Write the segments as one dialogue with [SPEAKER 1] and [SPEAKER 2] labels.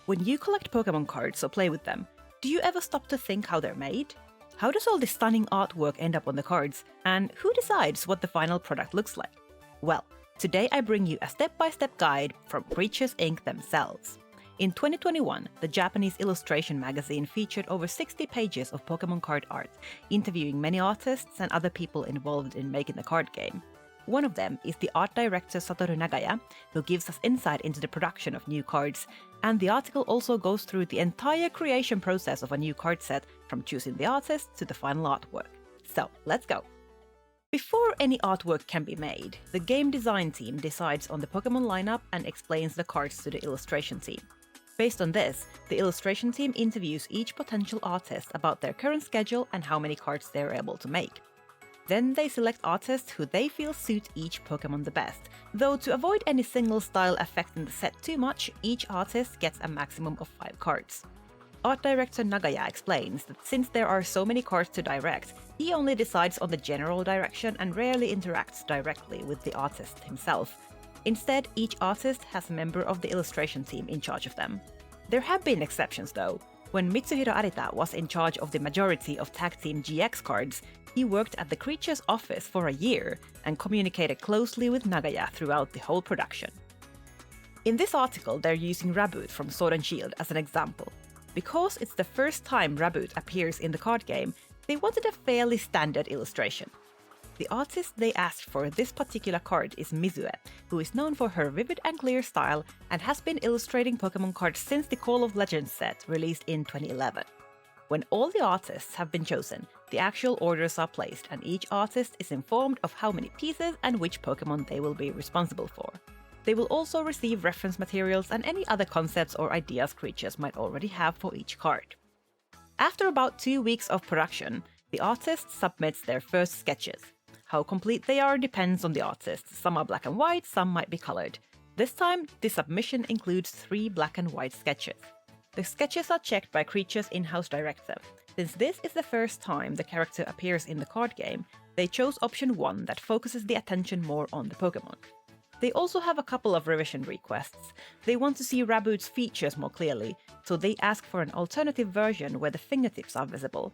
[SPEAKER 1] When you collect Pokémon cards or play with them, do you ever stop to think how they're made? How does all this stunning artwork end up on the cards, and who decides what the final product looks like? Well, today I bring you a step-by-step guide from Creatures Inc. themselves. In 2021, the Japanese illustration magazine featured over 60 pages of Pokémon card art, interviewing many artists and other people involved in making the card game. One of them is the art director Satoru Nagaya, who gives us insight into the production of new cards, and the article also goes through the entire creation process of a new card set, from choosing the artist to the final artwork. So, let's go! Before any artwork can be made, the game design team decides on the Pokémon lineup and explains the cards to the illustration team. Based on this, the illustration team interviews each potential artist about their current schedule and how many cards they are able to make. Then they select artists who they feel suit each Pokémon the best, though to avoid any single style affecting the set too much, each artist gets a maximum of 5 cards. Art director Nagaya explains that since there are so many cards to direct, he only decides on the general direction and rarely interacts directly with the artist himself. Instead, each artist has a member of the illustration team in charge of them. There have been exceptions though. When Mitsuhiro Arita was in charge of the majority of Tag Team GX cards, he worked at the Creatures office for a year and communicated closely with Nagaya throughout the whole production. In this article, they're using Raboot from Sword and Shield as an example. Because it's the first time Raboot appears in the card game, they wanted a fairly standard illustration. The artist they asked for this particular card is Mizue, who is known for her vivid and clear style and has been illustrating Pokémon cards since the Call of Legends set released in 2011. When all the artists have been chosen, the actual orders are placed and each artist is informed of how many pieces and which Pokémon they will be responsible for. They will also receive reference materials and any other concepts or ideas creatures might already have for each card. After about 2 weeks of production, the artist submits their first sketches. How complete they are depends on the artist. Some are black and white, some might be colored. This time, the submission includes 3 black and white sketches. The sketches are checked by Creatures' in-house director. Since this is the first time the character appears in the card game, they chose option 1 that focuses the attention more on the Pokémon. They also have a couple of revision requests. They want to see Raboot's features more clearly, so they ask for an alternative version where the fingertips are visible.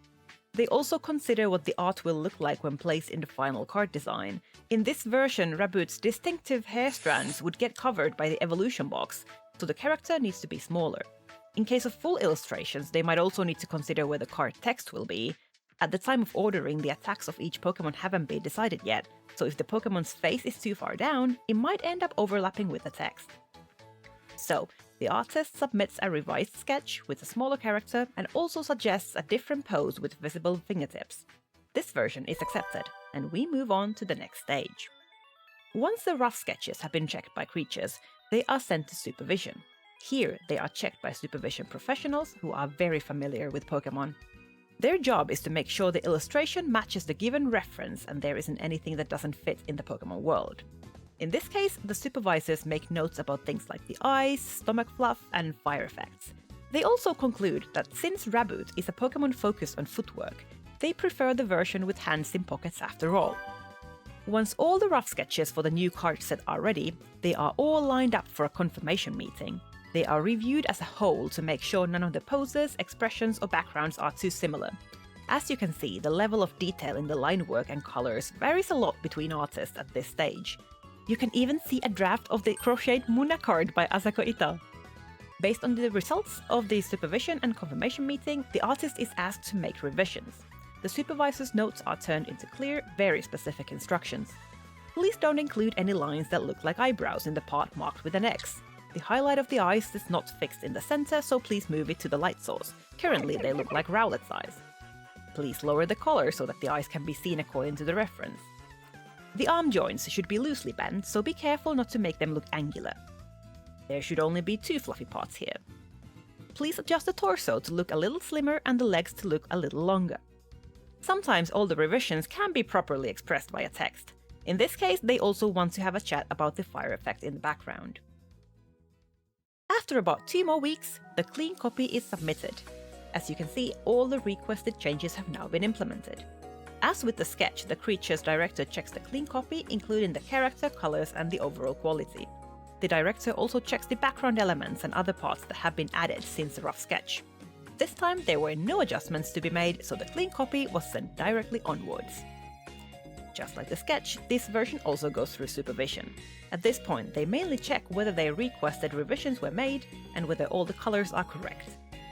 [SPEAKER 1] They also consider what the art will look like when placed in the final card design. In this version, Raboot's distinctive hair strands would get covered by the evolution box, so the character needs to be smaller. In case of full illustrations, they might also need to consider where the card text will be. At the time of ordering, the attacks of each Pokémon haven't been decided yet, so if the Pokémon's face is too far down, it might end up overlapping with the text. So, the artist submits a revised sketch with a smaller character and also suggests a different pose with visible fingertips. This version is accepted, and we move on to the next stage. Once the rough sketches have been checked by Creatures, they are sent to supervision. Here, they are checked by supervision professionals who are very familiar with Pokémon. Their job is to make sure the illustration matches the given reference and there isn't anything that doesn't fit in the Pokémon world. In this case, the supervisors make notes about things like the eyes, stomach fluff, and fire effects. They also conclude that since Raboot is a Pokémon focused on footwork, they prefer the version with hands in pockets after all. Once all the rough sketches for the new card set are ready, they are all lined up for a confirmation meeting. They are reviewed as a whole to make sure none of the poses, expressions, or backgrounds are too similar. As you can see, the level of detail in the line work and colors varies a lot between artists at this stage. You can even see a draft of the crocheted Muna card by Asako Ita. Based on the results of the supervision and confirmation meeting, the artist is asked to make revisions. The supervisor's notes are turned into clear, very specific instructions. Please don't include any lines that look like eyebrows in the part marked with an X. The highlight of the eyes is not fixed in the center, so please move it to the light source. Currently, they look like Rowlet's eyes. Please lower the color so that the eyes can be seen according to the reference. The arm joints should be loosely bent, so be careful not to make them look angular. There should only be 2 fluffy parts here. Please adjust the torso to look a little slimmer and the legs to look a little longer. Sometimes all the revisions can be properly expressed via text. In this case, they also want to have a chat about the fire effect in the background. After about 2 more weeks, the clean copy is submitted. As you can see, all the requested changes have now been implemented. As with the sketch, the Creatures director checks the clean copy, including the character, colors, and the overall quality. the director also checks the background elements and other parts that have been added since the rough sketch. This time there were no adjustments to be made, so the clean copy was sent directly onwards. Just like the sketch, this version also goes through supervision. At this point, they mainly check whether their requested revisions were made and whether all the colors are correct.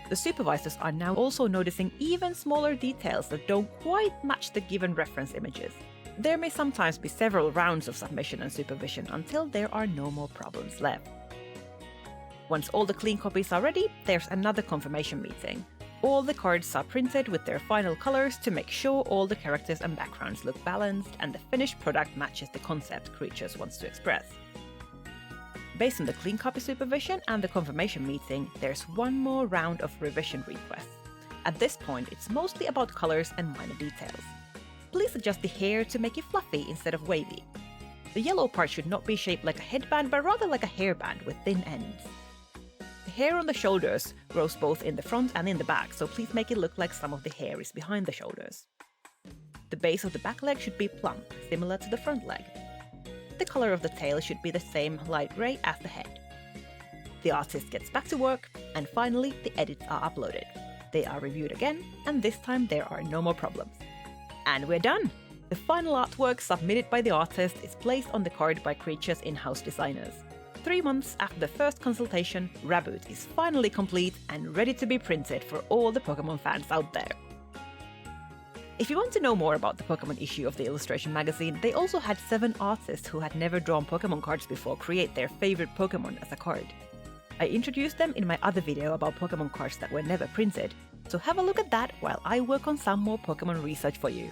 [SPEAKER 1] The supervisors are now also noticing even smaller details that don't quite match the given reference images. There may sometimes be several rounds of submission and supervision until there are no more problems left. Once all the clean copies are ready, there's another confirmation meeting. All the cards are printed with their final colors to make sure all the characters and backgrounds look balanced and the finished product matches the concept creatures wants to express. Based on the clean copy supervision and the confirmation meeting, there's one more round of revision requests. At this point, it's mostly about colors and minor details. Please adjust the hair to make it fluffy instead of wavy. The yellow part should not be shaped like a headband, but rather like a hairband with thin ends. The hair on the shoulders grows both in the front and in the back, so please make it look like some of the hair is behind the shoulders. The base of the back leg should be plump, similar to the front leg. The color of the tail should be the same light grey as the head. The artist gets back to work, and finally the edits are uploaded. They are reviewed again, and this time there are no more problems. And we're done! The final artwork submitted by the artist is placed on the card by Creature's in-house designers. 3 months after the first consultation, Raboot is finally complete and ready to be printed for all the Pokémon fans out there. If you want to know more about the Pokémon issue of the Illustration magazine, they also had 7 artists who had never drawn Pokémon cards before create their favorite Pokémon as a card. I introduced them in my other video about Pokémon cards that were never printed, so have a look at that while I work on some more Pokémon research for you.